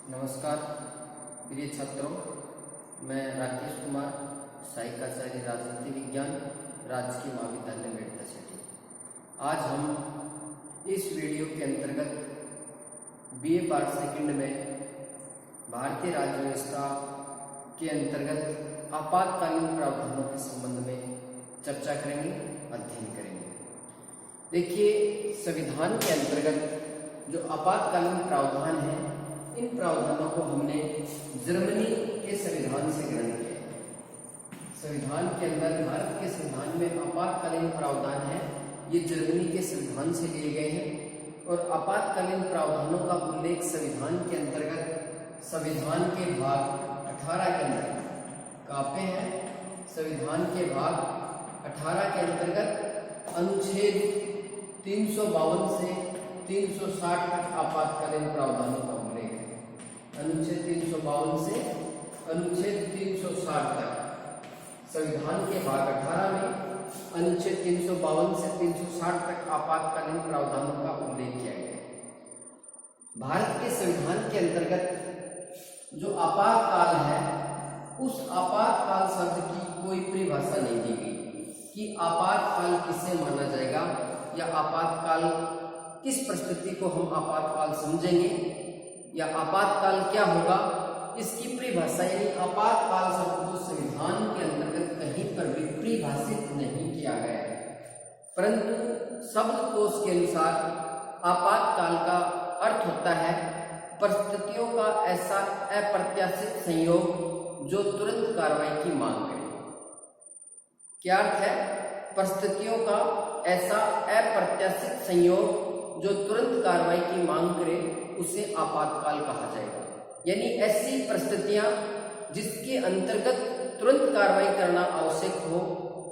नमस्कार प्रिय छात्रों, मैं राकेश कुमार, सहायक आचार्य राजनीति विज्ञान, राजकीय महाविद्यालय मेड़ता सिटी। आज हम इस वीडियो के अंतर्गत बीए पार्ट सेकंड में भारतीय राज्य व्यवस्था के अंतर्गत आपातकालीन प्रावधानों के संबंध में चर्चा करेंगे, अध्ययन करेंगे। देखिए, संविधान के अंतर्गत जो आपातकालीन प्रावधान है, इन प्रावधानों को हमने जर्मनी के संविधान से ग्रहण किया। संविधान के अंदर, भारत के संविधान में आपातकालीन प्रावधान है, ये जर्मनी के संविधान से लिए गए हैं। और आपातकालीन प्रावधानों का उल्लेख संविधान के अंतर्गत संविधान के भाग 18 के अंतर्गत कापे हैं। संविधान के भाग 18 के अंतर्गत अनुच्छेद 352 से 360 तक आपातकालीन प्रावधानों का उल्लेख है। अनुच्छेद 352 से अनुच्छेद 360 तक संविधान के भाग 18 में अनुच्छेद 352 से 360 तक आपातकालीन प्रावधानों का उल्लेख किया गया है। भारत के संविधान के अंतर्गत जो आपातकाल है, उस आपातकाल शब्द की कोई परिभाषा नहीं दी गई कि आपातकाल किसे माना जाएगा या आपातकाल किस परिस्थिति को हम आपातकाल समझेंगे या आपातकाल क्या होगा, इसकी परिभाषा यानी आपातकाल शब्द को संविधान के अंतर्गत कहीं पर भी परिभाषित नहीं किया गया है। परंतु शब्दकोश के अनुसार आपातकाल का अर्थ होता है परिस्थितियों का ऐसा अप्रत्याशित संयोग जो तुरंत कार्रवाई की मांग करे। क्या अर्थ है? परिस्थितियों का ऐसा अप्रत्याशित संयोग जो तुरंत कार्रवाई की मांग करे, उसे आपातकाल कहा जाएगा। यानी ऐसी परिस्थितियां जिसके अंतर्गत तुरंत कार्रवाई करना आवश्यक हो,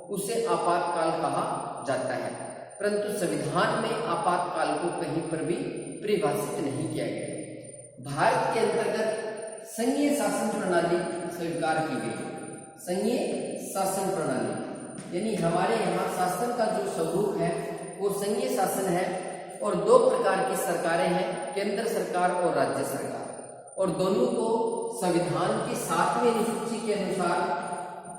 उसे आपातकाल कहा जाता है। परंतु संविधान में आपातकाल को कहीं पर भी परिभाषित नहीं किया गया। भारत के अंतर्गत संघीय शासन प्रणाली स्वीकार की गई। संघीय शासन प्रणाली यानी हमारे यहाँ शासन का जो स्वरूप है वो संघीय शासन है। और दो प्रकार की सरकारें हैं, केंद्र सरकार और राज्य सरकार। और दोनों को संविधान की 7वीं अनुसूची के अनुसार,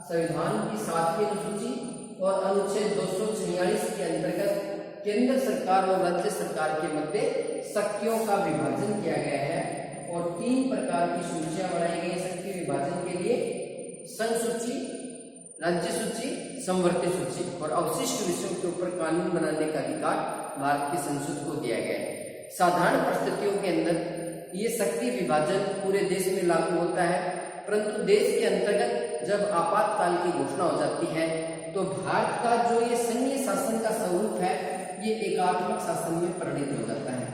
संविधान की 7वीं अनुसूची और अनुच्छेद 246 के अंतर्गत केंद्र सरकार और राज्य सरकार के मध्य शक्तियों का विभाजन किया गया है। और 3 प्रकार की सूचियां बनाई गई शक्ति विभाजन के लिए: संसूची, राज्य सूची, समवर्ती सूची। और अवशिष्ट विषयों के ऊपर कानून बनाने का अधिकार भारत की संसद को दिया गया है। साधारण परिस्थितियों के अंदर ये शक्ति विभाजन पूरे देश में लागू होता है। परंतु देश के अंतर्गत जब आपातकाल की घोषणा हो जाती है, तो भारत का जो ये संघीय शासन का स्वरूप है, ये एकात्मक शासन में परिणत हो जाता है।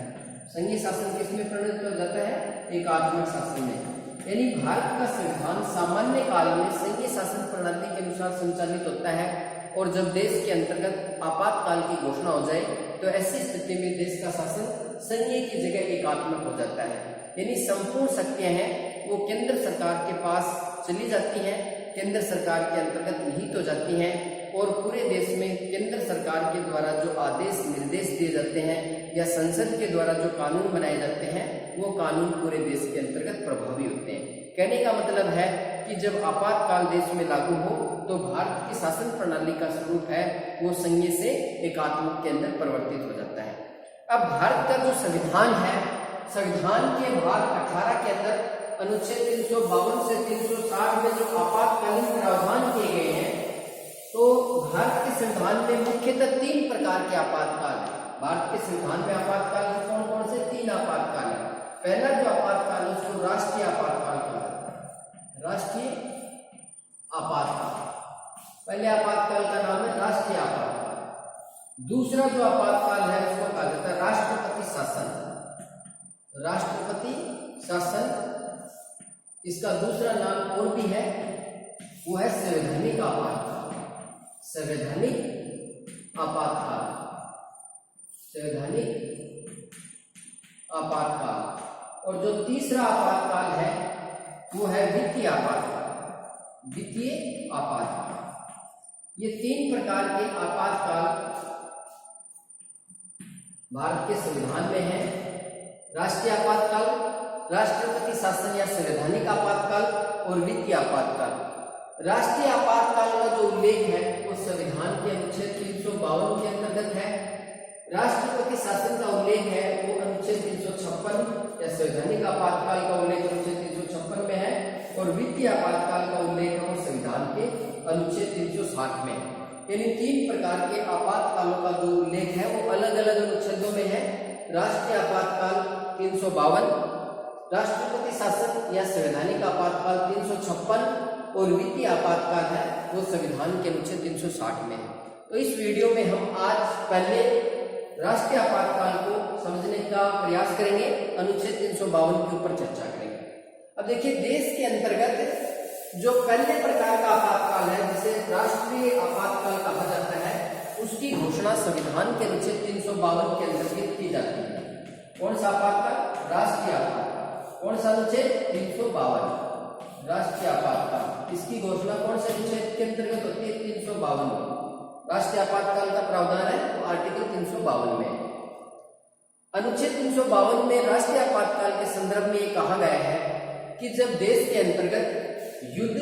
संघीय शासन किसमें परिणत हो जाता है? एकात्मक शासन में। यानी भारत का संविधान सामान्य काल में संघीय शासन प्रणाली के अनुसार संचालित होता है। और जब देश के अंतर्गत आपातकाल की घोषणा हो जाए, तो ऐसी स्थिति में देश का शासन संघीय की जगह एकात्मक हो जाता है। यानी संपूर्ण शक्तियां हैं वो केंद्र सरकार के पास चली जाती हैं, केंद्र सरकार के अंतर्गत निहित हो जाती हैं। और पूरे देश में केंद्र सरकार के द्वारा जो आदेश निर्देश दिए जाते हैं या संसद के द्वारा जो कानून बनाए जाते हैं, वो कानून पूरे देश के अंतर्गत प्रभावी होते हैं। कहने का मतलब है कि जब आपातकाल देश में लागू हो, तो भारत की शासन प्रणाली का स्वरूप है वो संघीय से एकात्मक के अंदर परिवर्तित हो जाता है। अब भारत का जो संविधान है, संविधान के भाग 18 के अंदर अनुच्छेद 352 से 360 में जो आपातकालीन प्रावधान किए गए हैं, तो भारत के संविधान में मुख्यतः 3 प्रकार के आपातकाल है। भारत के संविधान में आपातकाल कौन कौन से? 3 आपातकाल है। पहला जो आपातकाल है उसको राष्ट्रीय आपातकाल कहा जाता है। राष्ट्रीय आपातकाल, पहले आपातकाल का नाम है राष्ट्रीय आपातकाल। दूसरा जो आपातकाल है उसको कहा जाता है राष्ट्रपति शासन। राष्ट्रपति शासन, इसका दूसरा नाम और भी है, वो है संवैधानिक आपातकाल। संवैधानिक आपातकाल, संवैधानिक आपातकाल। और जो तीसरा आपातकाल है वो है वित्तीय आपातकाल। वित्तीय आपातकाल। ये 3 प्रकार के आपातकाल भारत के संविधान में है। राष्ट्रीय आपातकाल, राष्ट्रपति शासन या संवैधानिक आपातकाल और वित्तीय आपातकाल। राष्ट्रीय आपातकाल का जो उल्लेख है वो संविधान के अनुच्छेद 352 के अंतर्गत है। राष्ट्रपति शासन का उल्लेख है वो अनुच्छेद 356 या संवैधानिक आपातकाल का उल्लेख अनुच्छेद 356 में है और वित्तीय आपातकाल का उल्लेख है वो संविधान के अनुच्छेद 360 में। यानी 3 प्रकार के आपातकालों का जो उल्लेख है वो अलग अलग अनुच्छेदों में है। राष्ट्रीय आपातकाल 352, राष्ट्रपति शासन या संवैधानिक आपातकाल 356 और वित्तीय आपातकाल है वो संविधान के अनुच्छेद 360 में है। तो इस वीडियो में हम आज पहले राष्ट्रीय आपातकाल को समझने का प्रयास करेंगे, अनुच्छेद 352 के ऊपर चर्चा करेंगे। अब देखिए, देश के अंतर्गत जो पहले प्रकार का आपातकाल है जिसे राष्ट्रीय आपातकाल कहा जाता है, उसकी घोषणा संविधान के अनुच्छेद 352 के अंतर्गत की जाती है। कौन सा आपातकाल? राष्ट्रीय आपातकाल। कौन सा अनुच्छेद? 352, राष्ट्रीय आपातकाल। इसकी घोषणा कौन से अनुच्छेद के अंतर्गत होती है? 352 में। राष्ट्रीय आपातकाल का प्रावधान है वो आर्टिकल 352 में। अनुच्छेद 352 में राष्ट्रीय आपातकाल के संदर्भ में ये कहा गया है कि जब देश के अंतर्गत युद्ध,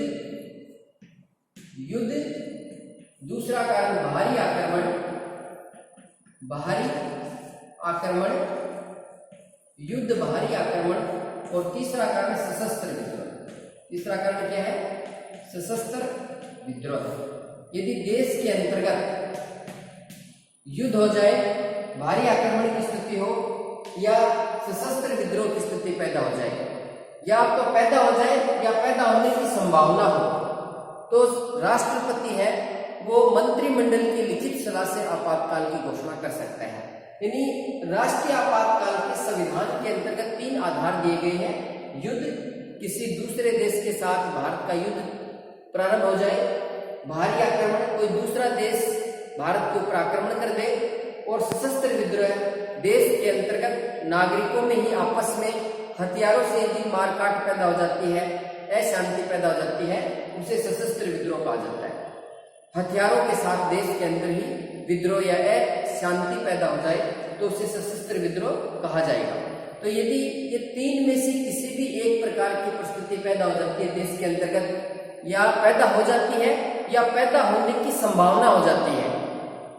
दूसरा कारण बाहरी आक्रमण, युद्ध, बाहरी आक्रमण और तीसरा कारण सशस्त्र विद्रोह। तीसरा कारण क्या है? सशस्त्र विद्रोह। यदि देश के अंतर्गत युद्ध हो जाए, भारी आक्रमण की स्थिति हो या सशस्त्र विद्रोह की स्थिति पैदा हो जाए, या तो पैदा हो जाए या पैदा होने की संभावना हो, तो राष्ट्रपति है वो मंत्रिमंडल की लिखित सलाह से आपातकाल की घोषणा कर सकता है। यानी राष्ट्रीय आपातकाल के संविधान के अंतर्गत 3 आधार दिए गए हैं। युद्ध, किसी दूसरे देश के साथ भारत का युद्ध प्रारंभ हो जाए, भारी आक्रमण, कोई दूसरा देश भारत के ऊपर आक्रमण कर दे, और सशस्त्र विद्रोह, देश के अंतर्गत नागरिकों में ही आपस में हथियारों से यदि मारकाट पैदा हो जाती है, अशांति पैदा हो जाती है, उसे सशस्त्र विद्रोह कहा जाता है। हथियारों के साथ देश के अंदर ही विद्रोह या अशांति पैदा हो जाए तो उसे सशस्त्र विद्रोह कहा जाएगा। तो यदि ये 3 में से किसी भी एक प्रकार की परिस्थिति पैदा हो जाती है देश के अंतर्गत, या पैदा हो जाती है या पैदा होने की संभावना हो जाती है,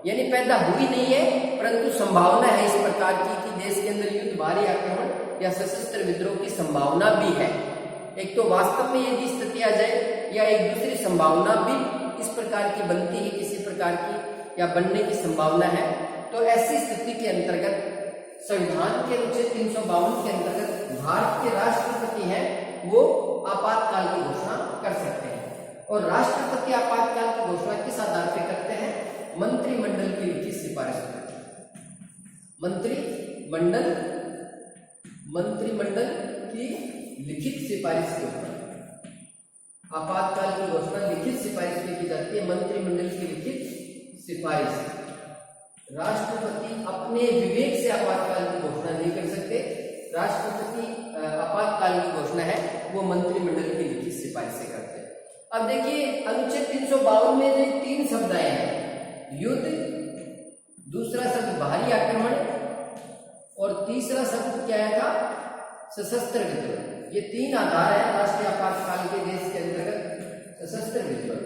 यानी पैदा हुई नहीं है परंतु संभावना है इस प्रकार की कि देश के अंदर युद्ध, भारी आक्रमण या सशस्त्र विद्रोह की संभावना भी है। एक तो वास्तव में यदि स्थिति आ जाए या एक दूसरी संभावना भी इस प्रकार की बनती है, किसी प्रकार की या बनने की संभावना है, तो ऐसी स्थिति के अंतर्गत संविधान के अनुच्छेद 352 के अंतर्गत भारत के राष्ट्रपति हैं वो आपातकाल की घोषणा कर सकते हैं। और राष्ट्रपति आपातकाल की घोषणा किस आधार पर करते हैं? मंत्रिमंडल की लिखित सिफारिश पर। मंत्रिमंडल की लिखित सिफारिश के ऊपर आपातकाल की घोषणा लिखित सिफारिश में की जाती है। मंत्रिमंडल की लिखित सिफारिश। राष्ट्रपति अपने विवेक से आपातकाल की घोषणा नहीं कर सकते। राष्ट्रपति आपातकाल की घोषणा है वो मंत्रिमंडल की लिखित सिफारिश से करते हैं। अब देखिए, अनुच्छेद 352 में जो 3 शब्द आए हैं, युद्ध, दूसरा शब्द भारी आक्रमण और तीसरा शब्द क्या आया था? सशस्त्र विद्रोह। ये 3 आधार है राष्ट्रीय आपातकाल के देश के अंतर्गत। सशस्त्र विद्रोह,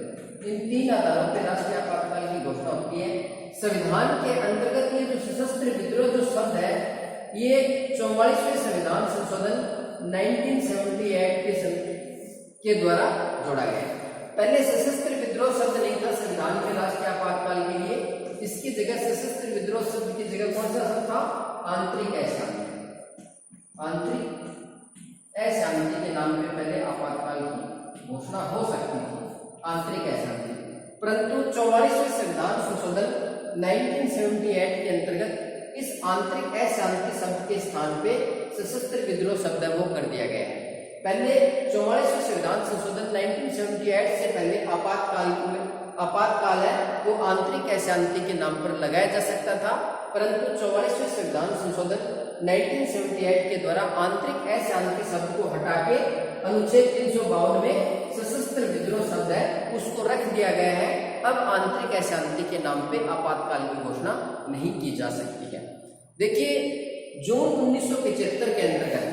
इन 3 आधारों पर राष्ट्रीय आपातकाल की घोषणा होती है। संविधान के अंतर्गत ये जो सशस्त्र विद्रोह जो शब्द है ये 44वें संविधान संशोधन 1978 के द्वारा जोड़ा गया है। पहले सशस्त्र विद्रोह शब्द नहीं था संविधान के राष्ट्रीय आपातकाल के लिए। इसकी जगह सशस्त्र विद्रोह शब्द की जगह कौन सा शब्द था? आंतरिक अशांति। आंतरिक अशांति के नाम पे पहले आपातकाल की घोषणा हो सकती थी, आंतरिक अशांति। परंतु 44वें संविधान संशोधन 1978 के अंतर्गत इस आंतरिक अशांति शब्द के स्थान पे सशस्त्र विद्रोह शब्द वो कर दिया गया है। पहले 44वें संविधान संशोधन 1978 से पहले आपातकाल है वो आंतरिक अशांति के नाम पर लगाया जा सकता था, परंतु 44वें संविधान संशोधन 1978 के द्वारा आंतरिक अशांति शब्द को हटा के अनुच्छेद 352 में सशस्त्र विद्रोह शब्द है उसको रख दिया गया है। अब आंतरिक अशांति के नाम पे आपातकाल की घोषणा नहीं की जा सकती है। देखिए, जून 1975 के अंतर्गत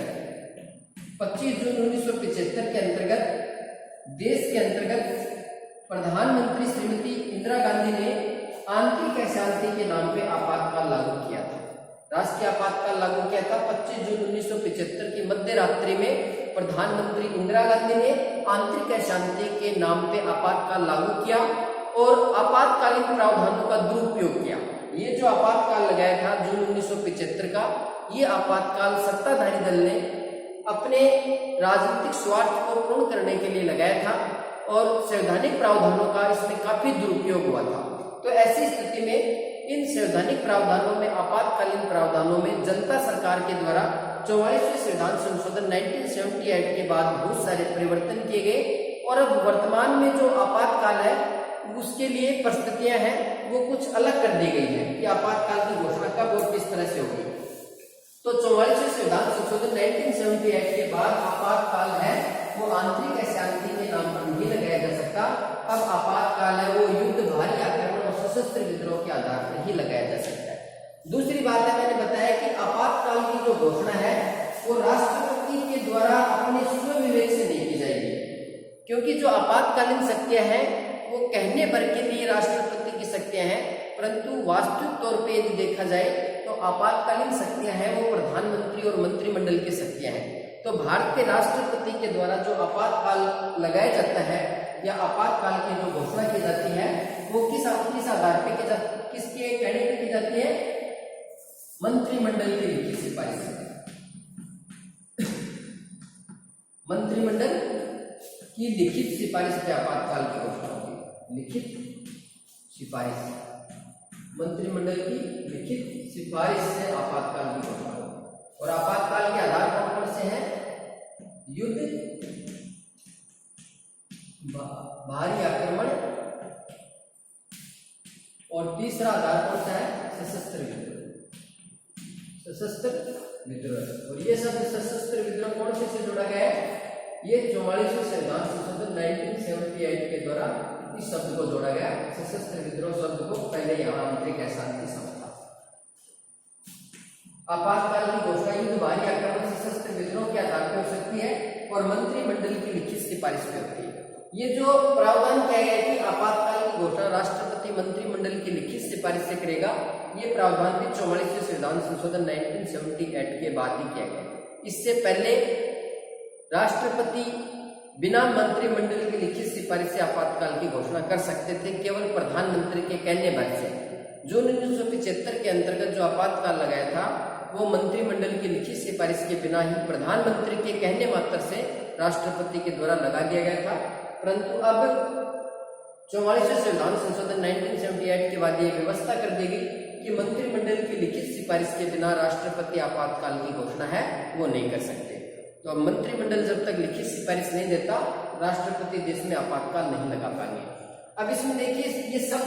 25 जून 1975 के अंतर्गत देश के अंतर्गत प्रधानमंत्री श्रीमती इंदिरा गांधी ने आंतरिक अशांति के नाम पे आपातकाल लागू किया था। राष्ट्रीय आपातकाल लागू किया था 25 जून 1975 की मध्य रात्रि में प्रधानमंत्री इंदिरा गांधी ने आंतरिक अशांति के नाम पे आपातकाल लागू किया और आपातकालीन प्रावधानों का दुरुपयोग किया। ये जो आपातकाल लगाया था जून 1975 का, ये आपातकाल सत्ताधारी दल ने अपने राजनीतिक स्वार्थ को पूर्ण करने के लिए लगाया था और संवैधानिक प्रावधानों का इसमें काफी दुरुपयोग हुआ था। तो ऐसी स्थिति में इन संवैधानिक प्रावधानों में, आपातकालीन प्रावधानों में जनता सरकार के द्वारा 44वें संविधान संशोधन 1978 के बाद बहुत सारे परिवर्तन किए गए और अब वर्तमान में जो आपातकाल है उसके लिए परिस्थितियां हैं वो कुछ अलग कर दी गई है कि आपातकाल की घोषणा कब और किस तरह से होगी। तो 44वें संविधान संशोधन 1978 के बाद आपातकाल है वो आंतरिक अशांति के नाम पर नहीं लगाया जा सकता। अब आपातकाल है वो युद्ध, भारी आक्रमण और सशस्त्र विद्रोह के आधार पर ही लगाया जा सकता है। दूसरी बात है, मैंने बताया कि आपातकाल की जो घोषणा है वो राष्ट्रपति के द्वारा अपने स्व विवेक से नहीं की जाएगी, क्योंकि जो आपातकालीन शक्तियां हैं वो कहने भर के लिए राष्ट्रपति की शक्तियां हैं, परंतु वास्तविक तौर पे यदि देखा जाए तो आपातकालीन शक्तियां हैं वो प्रधानमंत्री और मंत्रिमंडल की शक्तियां हैं। तो भारत के राष्ट्रपति के द्वारा जो आपातकाल लगाया जाता है या आपातकाल की जो घोषणा की जाती है वो किस आधार पे किसके कहने पे की जाती है? मंत्रिमंडल की लिखित सिफारिश। मंत्रिमंडल की लिखित सिफारिश पे आपातकाल की घोषणा होगी। लिखित सिफारिश, मंत्रिमंडल की लिखित सिफारिश से आपातकाल की घोषणा होगी। और आपातकाल के आधार कौन से हैं? युद्ध, भारी आक्रमण और तीसरा आधार कौन सा है? सशस्त्र विद्रोह। सशस्त्र विद्रोह। और ये सब सशस्त्र विद्रोह कौन से जुड़ा गया है? ये 44वें संविधान संशोधन 1978 के द्वारा इस शब्द को जोड़ा गया। सशस्त्र विद्रोह शब्द को पहले यहाँ आंतरिक अशांति शब्द था। आपातकाल की घोषणा युद्ध, भारी आक्रमण, सशस्त्र विद्रोह के आधार पर हो सकती है और मंत्रिमंडल की लिखित सिफारिश पे होती है। ये जो प्रावधान किया गया है कि आपातकाल की घोषणा राष्ट्रपति मंत्रिमंडल की लिखित सिफारिश से करेगा, ये प्रावधान भी 44वें संविधान संशोधन 1978 के बाद ही किया गया। इससे पहले राष्ट्रपति बिना मंत्रिमंडल की लिखित सिफारिश से आपातकाल की घोषणा कर सकते थे, केवल प्रधानमंत्री के कहने भर से। जून 1975 के अंतर्गत जो आपातकाल लगाया था वो मंत्रिमंडल की लिखित सिफारिश के बिना ही प्रधानमंत्री के कहने मात्र से राष्ट्रपति के द्वारा लगा दिया गया था। परंतु अब 44वें संविधान संशोधन 1978 के बाद ये व्यवस्था कर दी गई कि मंत्रिमंडल की लिखित सिफारिश के बिना राष्ट्रपति आपातकाल की घोषणा है वो नहीं कर सकते। तो मंत्रिमंडल जब तक लिखित सिफारिश नहीं देता, राष्ट्रपति देश में आपातकाल नहीं लगा पाएंगे। अब इसमें देखिए ये शब्द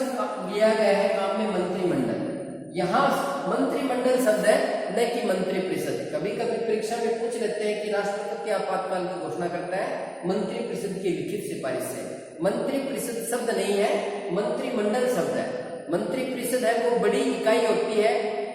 लिया गया है काम में मंत्रिमंडल। यहाँ मंत्रिमंडल शब्द है, न कि मंत्रिपरिषद। कभी कभी परीक्षा में पूछ लेते हैं कि राष्ट्रपति आपातकाल की घोषणा करता है मंत्रिपरिषद की लिखित सिफारिश से। मंत्रिपरिषद शब्द नहीं है, मंत्रिमंडल शब्द है। मंत्रिपरिषद है वो बड़ी इकाई होती है,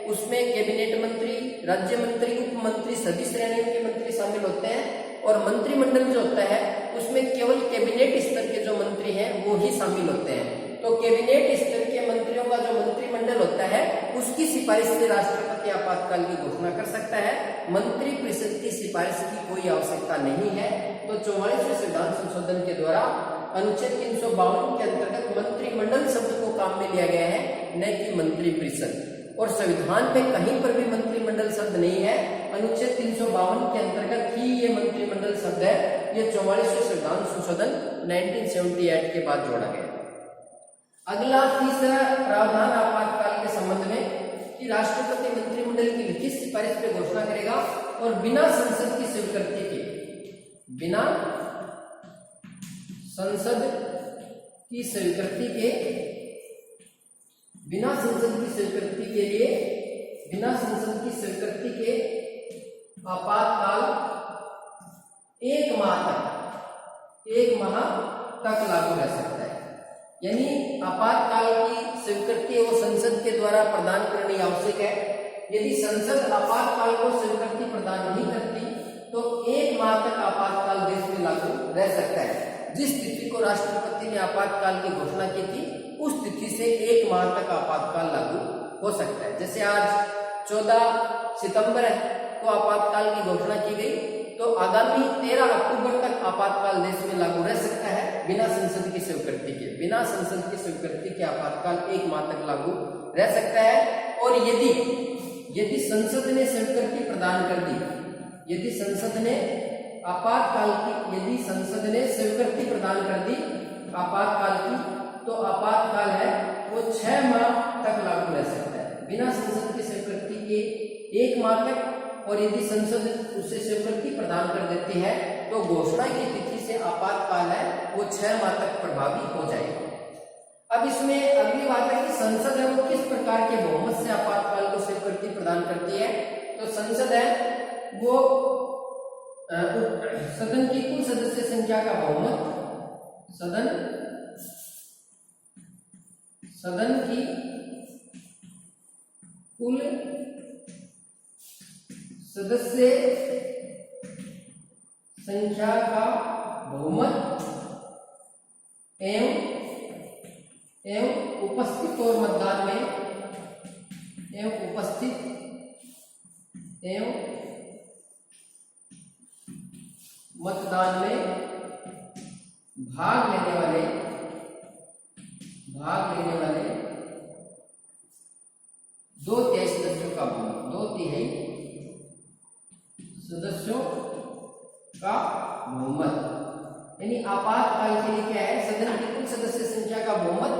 उसमें कैबिनेट मंत्री, राज्य मंत्री, उप मंत्री, सभी श्रेणियों के मंत्री शामिल होते हैं। और मंत्रिमंडल जो होता है उसमें केवल कैबिनेट स्तर के जो मंत्री हैं वो ही शामिल होते हैं। तो कैबिनेट स्तर के मंत्रियों का जो मंत्रिमंडल होता है उसकी सिफारिश से राष्ट्रपति आपातकाल की घोषणा कर सकता है। मंत्रिपरिषद की सिफारिश की कोई आवश्यकता नहीं है। तो 44वें संविधान संशोधन के द्वारा अनुच्छेद 352 के अंतर्गत मंत्रिमंडल शब्द को काम में लिया गया है, न कि मंत्रिपरिषद। और संविधान में कहीं पर भी मंत्रिमंडल शब्द नहीं है। अनुच्छेद 352 के अंतर्गत ही ये मंत्रिमंडल शब्द है। ये 44वें संविधान संशोधन 1978 के बाद जोड़ा गया। अगला तीसरा प्रावधान आपातकाल के संबंध में कि राष्ट्रपति मंत्रिमंडल की लिखित सिफारिश पे घोषणा करेगा और बिना संसद की स्वीकृति के, बिना संसद की स्वीकृति के, बिना संसद की स्वीकृति के लिए, बिना संसद की स्वीकृति के आपातकाल 1 माह तक लागू रह सकता है। यानी आपातकाल की स्वीकृति वो संसद के द्वारा प्रदान करनी आवश्यक है। यदि संसद आपातकाल को स्वीकृति प्रदान नहीं करती तो 1 माह तक आपातकाल देश में लागू रह सकता है। जिस तिथि को राष्ट्रपति ने आपातकाल की घोषणा की थी उस तिथि से 1 माह तक आपातकाल लागू हो सकता है। जैसे आज 14 सितंबर को आपातकाल की घोषणा की गई, तो आगामी 13 अक्टूबर तक आपातकाल देश में लागू रह सकता है बिना संसद की स्वीकृति के। बिना संसद की स्वीकृति के आपातकाल 1 माह तक लागू रह सकता है। और यदि संसद ने स्वीकृति प्रदान कर दी, यदि संसद ने स्वीकृति प्रदान कर दी आपातकाल की, तो आपातकाल है वो 6 माह तक लागू रह सकता है बिना संसद की स्वीकृति के 1 माह तक। और यदि संसद उसे स्वीकृति प्रदान कर देती है तो घोषणा की तिथि से आपातकाल है वो 6 माह तक प्रभावी हो जाएगा। अब इसमें अगली बात है कि संसद है वो किस प्रकार के बहुमत से आपातकाल को स्वीकृति प्रदान करती है। तो संसद है वो सदन की कुल सदस्य संख्या का बहुमत, सदन की कुल सदस्य संख्या का बहुमत एवं उपस्थित और मतदान में मतदान में भाग लेने वाले 2/3 सदस्यों का बहुमत, 2/3 सदस्यों का बहुमत। यानी आपातकाल के लिए क्या है, सदन की कुल सदस्य संख्या का बहुमत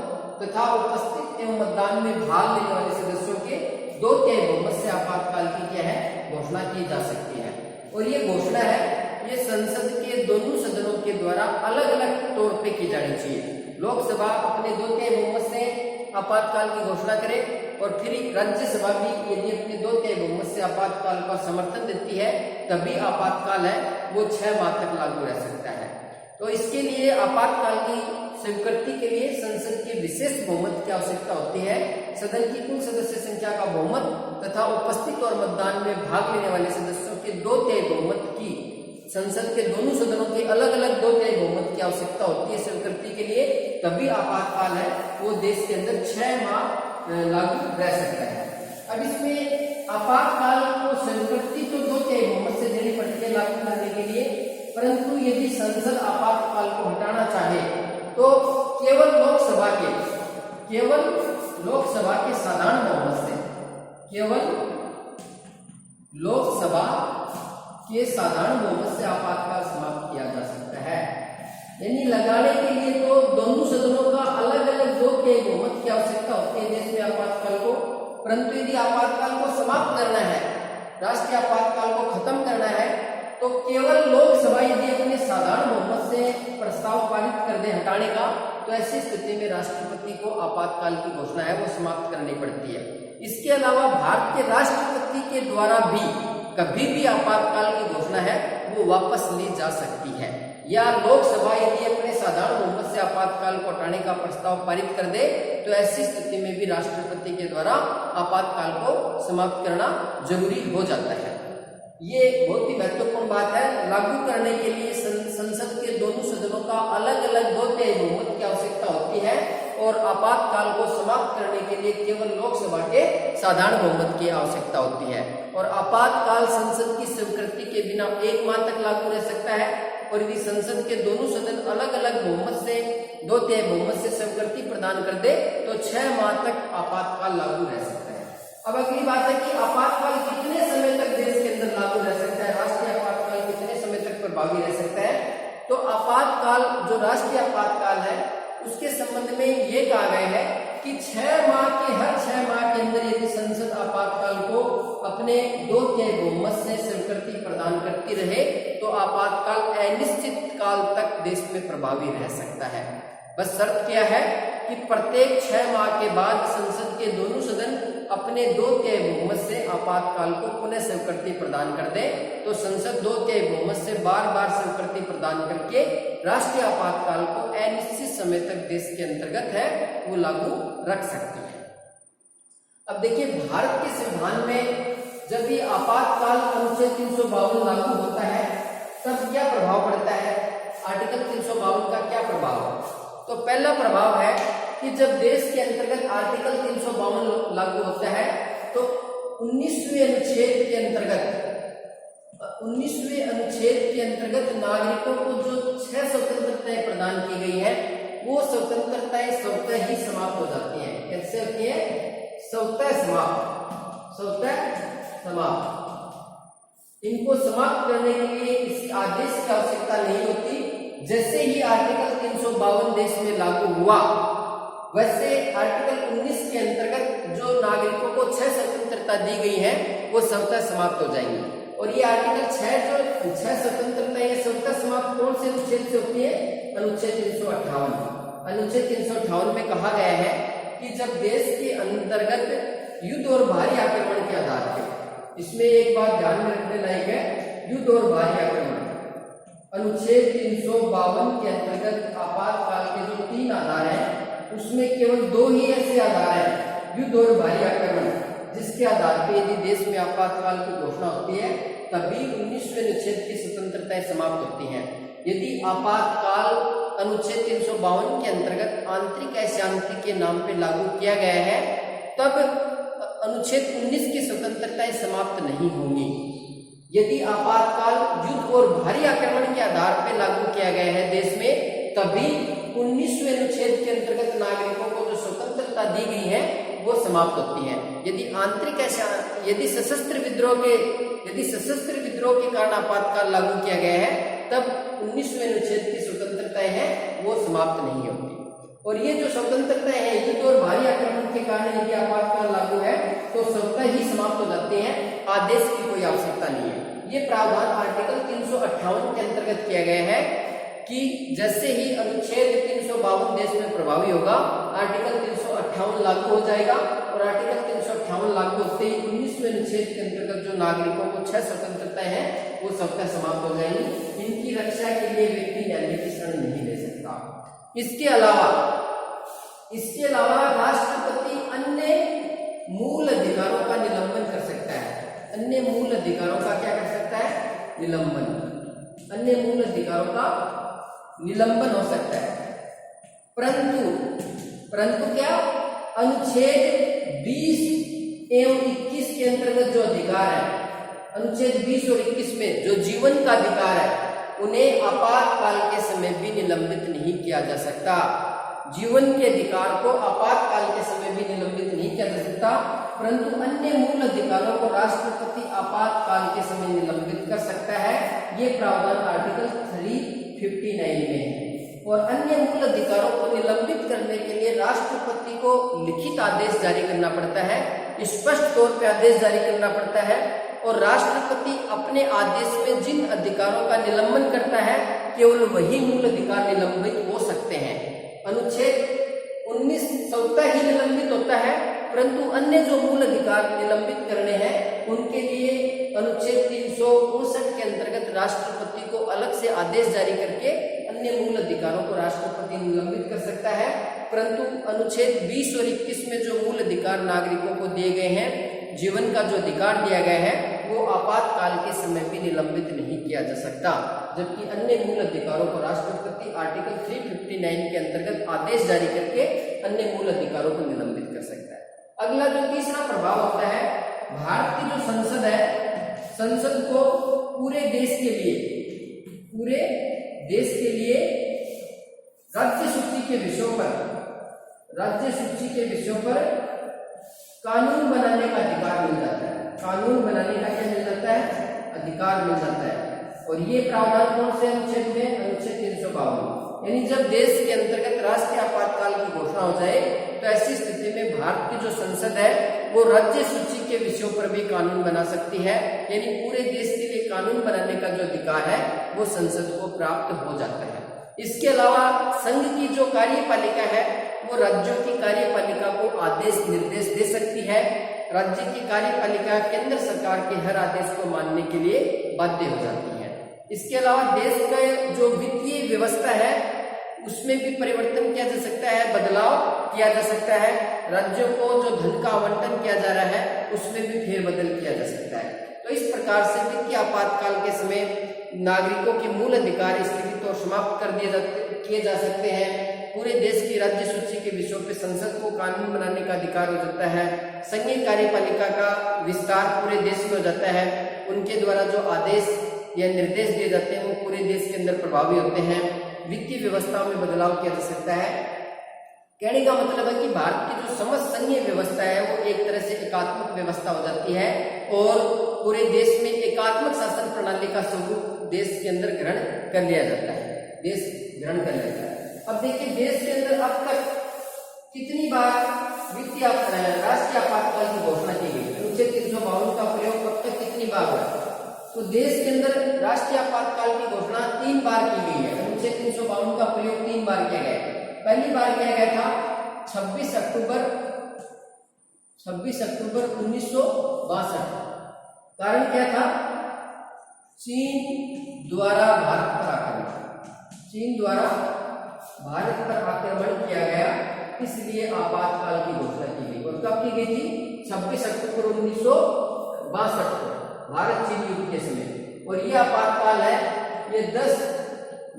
तथा उपस्थित एवं मतदान में भाग लेने वाले सदस्यों के 2/3 बहुमत से आपातकाल की क्या है घोषणा की जा सकती है। और ये घोषणा है ये संसद के दोनों सदनों के द्वारा अलग अलग तौर पे की जानी चाहिए। लोकसभा अपने 2/3 बहुमत से आपातकाल की घोषणा करे और फिर राज्यसभा भी यदि अपने 2/3 बहुमत से आपातकाल का समर्थन देती है तभी आपातकाल है वो 6 माह तक लागू रह सकता है। तो इसके लिए आपातकाल की स्वीकृति के लिए संसद के विशेष बहुमत की आवश्यकता होती है। सदन की कुल सदस्य संख्या का बहुमत तथा उपस्थित और मतदान में भाग लेने वाले सदस्यों के 2/3 बहुमत की, संसद के दोनों सदनों के अलग अलग 2/3 बहुमत की आवश्यकता होती है स्वीकृति के लिए, तभी आपातकाल है वो देश के अंदर 6 माह लागू रह सकता है। अब इसमें आपातकाल को स्वीकृति तो 2/3 बहुमत से देनी पड़ती है लागू करने के लिए, परंतु यदि संसद आपातकाल को हटाना चाहे तो केवल लोकसभा के साधारण बहुमत से, केवल लोकसभा के साधारण बहुमत से आपातकाल समाप्त किया जा सकता है। यानी लगाने के लिए तो दोनों सदनों का अलग अलग 2/3 बहुमत की आवश्यकता होती है देश में आपातकाल को, परंतु यदि आपातकाल को समाप्त करना है, राष्ट्रीय आपातकाल को खत्म करना है, तो केवल लोकसभा यदि अपने साधारण बहुमत से प्रस्ताव पारित कर दे हटाने का, तो ऐसी स्थिति में राष्ट्रपति को आपातकाल की घोषणा है वो समाप्त करनी पड़ती है। इसके अलावा भारत के राष्ट्रपति के द्वारा भी कभी भी आपातकाल की घोषणा है वो वापस ली जा सकती है, या लोकसभा यदि अपने साधारण बहुमत से आपातकाल को हटाने का प्रस्ताव पारित कर दे तो ऐसी स्थिति में भी राष्ट्रपति के द्वारा आपातकाल को समाप्त करना जरूरी हो जाता है। ये बहुत ही महत्वपूर्ण बात है। लागू करने के लिए संसद के दोनों सदनों का अलग अलग 2/3 बहुमत की आवश्यकता होती है और आपातकाल को समाप्त करने के लिए केवल लोकसभा के साधारण बहुमत की आवश्यकता होती है। और आपातकाल संसद की स्वीकृति के बिना 1 माह तक लागू रह सकता है, और यदि संसद के दोनों सदन अलग अलग बहुमत से 2/3 बहुमत से स्वीकृति प्रदान कर दे तो 6 माह तक आपातकाल लागू रह सकता है। अब अगली बात है कि आपातकाल कितने समय तक देश के अंदर लागू रह सकता है, राष्ट्रीय आपातकाल कितने समय तक प्रभावी रह सकता है। तो आपातकाल जो राष्ट्रीय आपातकाल है उसके संबंध में ये कहा गया है कि 6 माह के हर 6 माह के अंदर यदि संसद आपातकाल को अपने 2/3 बहुमत से स्वीकृति प्रदान करती रहे तो आपातकाल अनिश्चित काल तक देश में प्रभावी रह सकता है। बस शर्त क्या है कि प्रत्येक 6 माह के बाद संसद के दोनों सदन अपने 2/3 बहुमत से आपातकाल को पुनः स्वीकृति प्रदान कर दे तो संसद 2/3 बहुमत से बार बार स्वीकृति प्रदान करके राष्ट्रीय आपातकाल को अनिश्चित समय तक देश के अंतर्गत है वो लागू रख सकती है। अब देखिए भारत के संविधान में जब ये आपातकाल अनुच्छेद 352 लागू होता है तब क्या प्रभाव पड़ता है? आर्टिकल 352 का क्या प्रभाव है? तो पहला प्रभाव है कि जब देश के अंतर्गत आर्टिकल 352 लागू होता है तो 19वें अनुच्छेद के अंतर्गत नागरिकों को जो 6 स्वतंत्रताएं प्रदान की गई है वो स्वतंत्रताएं स्वतः ही समाप्त हो जाती हैं। कैसे होती है? स्वतः समाप्त। इनको समाप्त करने के लिए किसी आदेश की आवश्यकता नहीं होती। जैसे ही आर्टिकल 352 देश में लागू हुआ वैसे आर्टिकल 19 के अंतर्गत जो नागरिकों को 6 स्वतंत्रता दी गई है वो स्वतः समाप्त हो जाएंगी। और ये आर्टिकल 6 स्वतंत्रता ये स्वतः समाप्त कौन से अनुच्छेद से होती है? अनुच्छेद 358। अनुच्छेद 358 में कहा गया है कि जब देश के अंतर्गत युद्ध और भारी आक्रमण के आधार पे, इसमें एक बात ध्यान में रखने लायक है, युद्ध और भारी आक्रमण, अनुच्छेद 352 के अंतर्गत आपातकाल के जो 3 आधार हैं उसमें केवल 2 ही ऐसे आधार हैं, युद्ध और भारी आक्रमण, जिसके आधार पे यदि देश में आपातकाल की घोषणा होती है तभी 19वें अनुच्छेद की स्वतंत्रताएं समाप्त होती हैं। यदि आपातकाल अनुच्छेद 352 के अंतर्गत आंतरिक अशांति के नाम पे लागू किया गया है तब अनुच्छेद 19 की स्वतंत्रताएं समाप्त नहीं होंगी। यदि आपातकाल युद्ध और भारी आक्रमण के आधार पर लागू किया गया है देश में तभी 19वें अनुच्छेद के अंतर्गत नागरिकों को जो स्वतंत्रता दी गई है वो समाप्त होती है। यदि सशस्त्र विद्रोह के कारण आपातकाल लागू किया गया है तब 19वें अनुच्छेद की स्वतंत्रताएं हैं वो समाप्त नहीं होती। और ये जो स्वतंत्रताएं हैं युद्ध और भारी आक्रमण के कारण यदि आपातकाल लागू है तो स्वतः ही समाप्त हो जाते हैं, आदेश की कोई आवश्यकता नहीं है। ये प्रावधान आर्टिकल 358 के अंतर्गत किया गया है कि जैसे ही अनुच्छेद 352 देश में प्रभावी होगा आर्टिकल 358 लागू हो जाएगा और आर्टिकल 358 लागू होते ही 19वें अनुच्छेद के अंतर्गत जो नागरिकों को 6 स्वतंत्रताएं हैं वो स्वतः समाप्त हो जाएंगी। इनकी रक्षा के लिए व्यक्ति न्याय की शरण नहीं ले सकता। इसके अलावा राष्ट्रपति अन्य मूल अधिकारों का निलंबन कर सकता है। अन्य मूल अधिकारों का क्या कर सकता है? निलंबन। अन्य मूल अधिकारों का निलंबन हो सकता है। परंतु क्या? अनुच्छेद 20 एवं 21 के अंतर्गत जो अधिकार है, अनुच्छेद 20 और 21 में जो जीवन का अधिकार है उन्हें आपातकाल के समय भी निलंबित नहीं किया जा सकता। जीवन के अधिकार को आपातकाल के समय भी निलंबित नहीं किया जा सकता, परंतु अन्य मूल अधिकारों को राष्ट्रपति आपातकाल के समय निलंबित कर सकता है। ये प्रावधान आर्टिकल 359 में है। और अन्य मूल अधिकारों को निलंबित करने के लिए राष्ट्रपति को लिखित आदेश जारी करना पड़ता है, स्पष्ट तौर पे आदेश जारी करना पड़ता है। और राष्ट्रपति अपने आदेश में जिन अधिकारों का निलंबन करता है केवल वही मूल अधिकार निलंबित हो सकते हैं। अनुच्छेद 19 स्वतः ही निलंबित होता है, परंतु अन्य जो मूल अधिकार निलंबित करने हैं उनके लिए अनुच्छेद 359 के अंतर्गत राष्ट्रपति को अलग से आदेश जारी करके अन्य मूल अधिकारों को राष्ट्रपति निलंबित कर सकता है। परंतु अनुच्छेद 20 और 21 में जो मूल अधिकार नागरिकों को दिए गए हैं, जीवन का जो अधिकार दिया गया है वो आपातकाल के समय भी निलंबित नहीं किया जा सकता, जबकि अन्य मूल अधिकारों को राष्ट्रपति आर्टिकल 359 के अंतर्गत आदेश जारी करके अन्य मूल अधिकारों को निलंबित कर सकता है। अगला जो तीसरा प्रभाव होता है, भारत की जो संसद है, संसद को पूरे देश के लिए राज्य सूची के विषयों पर कानून बनाने का अधिकार मिल जाता है। कानून बनाने का क्या मिल जाता है? अधिकार मिल जाता है। और ये प्रावधान कौन से अनुच्छेद में? अनुच्छेद 352। यानी जब देश के अंतर्गत राष्ट्रीय आपातकाल की घोषणा हो जाए तो ऐसी स्थिति में भारत की जो संसद है वो राज्य सूची के विषयों पर भी कानून बना सकती है। यानी पूरे देश के लिए कानून बनाने का जो अधिकार है वो संसद को प्राप्त हो जाता है। इसके अलावा संघ की जो कार्यपालिका है वो राज्यों की कार्यपालिका को आदेश निर्देश दे सकती है। राज्य की कार्यपालिका केंद्र सरकार के हर आदेश को मानने के लिए बाध्य हो जाती है। इसके अलावा देश का जो वित्तीय व्यवस्था है उसमें भी परिवर्तन किया जा सकता है, बदलाव किया जा सकता है। राज्यों को जो धन का आवंटन किया जा रहा है उसमें भी फेरबदल किया जा सकता है। तो इस प्रकार से वित्तीय आपातकाल के समय नागरिकों के मूल अधिकार स्थगित और समाप्त कर किए जा सकते हैं। पूरे देश की राज्य सूची के विषयों पर संसद को कानून बनाने का अधिकार हो जाता है। संघीय कार्यपालिका का विस्तार पूरे देश में हो जाता है। उनके द्वारा जो आदेश या निर्देश दिए जाते हैं वो पूरे देश के अंदर प्रभावी होते हैं। वित्तीय व्यवस्था में बदलाव किया जा सकता है। कहने का मतलब है कि भारत की जो समस्त संघीय व्यवस्था है वो एक तरह से एकात्मक व्यवस्था हो जाती है और पूरे देश में एकात्मक शासन प्रणाली का स्वरूप देश के अंदर ग्रहण कर लिया जाता है, देश ग्रहण कर लेता है। अब देखिए देश के अंदर अब तक कितनी बार वित्तीय राष्ट्रीय आपातकाल की घोषणा की गई, अनुच्छेद 352 का प्रयोग अब तक कितनी बार हुआ? तो देश के अंदर राष्ट्रीय आपातकाल की घोषणा 3 बार की गई है। अनुच्छेद 352 का प्रयोग 3 बार किया गया है। पहली बार किया गया था 26 अक्टूबर 1962। कारण क्या था? चीन द्वारा भारत पर आक्रमण किया गया, इसलिए आपातकाल की घोषणा की गई। और कब की गई थी? 26 अक्टूबर 1962 को भारत चीन युद्ध के समय। और यह आपातकाल है, ये 10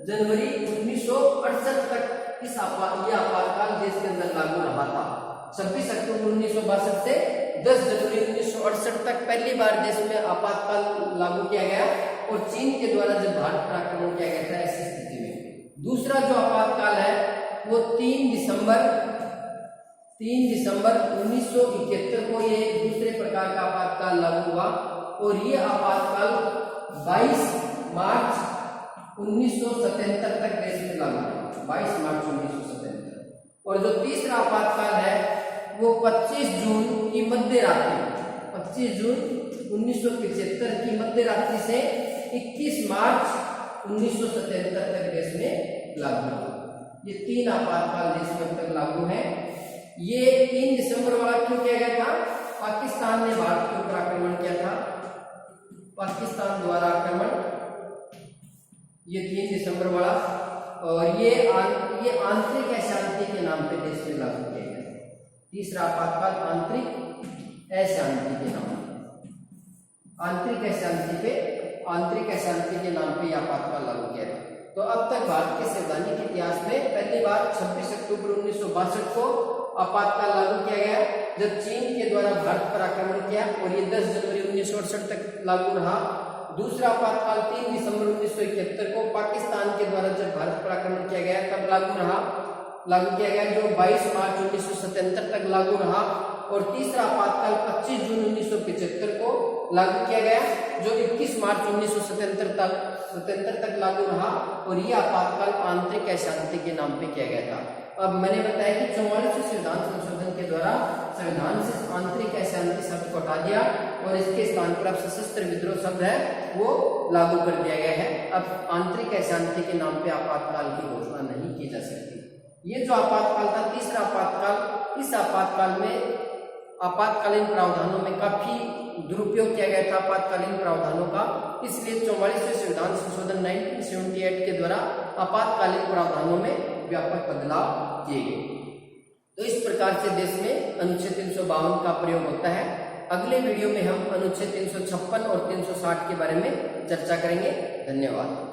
जनवरी 1968 तक यह आपातकाल देश के अंदर लागू रहा था। 26 अक्टूबर 1962 से 10 जनवरी 1968 तक पहली बार देश में आपातकाल लागू किया गया और चीन के द्वारा जब भारत पर आक्रमण किया गया था ऐसी स्थिति में। दूसरा जो आपातकाल है वो 3 दिसंबर 1971 को ये दूसरे प्रकार का आपातकाल लागू हुआ और ये आपातकाल 22 मार्च 1977 तक देश में लागू हुआ। 22 मार्च 1977। और जो तीसरा आपातकाल है वो 25 जून की मध्य रात्रि 1975 की मध्य रात्रि से 21 मार्च 1977 तक देश में लागू हुआ। ये 3 आपातकाल देश में अब तक लागू है। ये 3 दिसंबर वाला क्यों किया गया था? पाकिस्तान ने भारत के ऊपर आक्रमण किया था, पाकिस्तान द्वारा आक्रमण, ये 3 दिसंबर वाला। और ये आंतरिक अशांति के नाम पे देश में लागू किया गया। तीसरा आपातकाल आंतरिक अशांति के नाम के नाम पे आपातकाल लागू किया गया। तो अब तक भारत के संवैधानिक इतिहास में पहली बार 26 अक्टूबर 1962 को आपातकाल लागू किया गया जब चीन के द्वारा भारत पर आक्रमण किया और ये 10 जनवरी 1968 तक लागू रहा। दूसरा आपातकाल 3 दिसंबर 1971 को पाकिस्तान के द्वारा जब भारत पर आक्रमण किया गया तब लागू किया गया, जो 22 मार्च 1977 तक लागू रहा। और तीसरा आपातकाल 25 जून 1975 को लागू किया गया, जो 21 मार्च 1977 तक लागू रहा। और यह आपातकाल आंतरिक अशांति के नाम पे किया गया था। अब मैंने बताया कि 44वें संविधान संशोधन के द्वारा संविधान से आंतरिक अशांति शब्द को हटा दिया और इसके स्थान पर अब सशस्त्र विद्रोह शब्द है वो लागू कर दिया गया है। अब आंतरिक अशांति के नाम पे आपातकाल की घोषणा नहीं की जा सकती। ये जो आपातकाल था तीसरा आपातकाल, इस आपातकाल में आपातकालीन प्रावधानों में काफी दुरुपयोग किया गया था आपातकालीन प्रावधानों का, इसलिए 44वें संविधान संशोधन 1978 के द्वारा आपातकालीन प्रावधानों में व्यापक बदलाव किए गए। तो इस प्रकार से देश में अनुच्छेद 352 का प्रयोग होता है। अगले वीडियो में हम अनुच्छेद 356 और 360 के बारे में चर्चा करेंगे। धन्यवाद।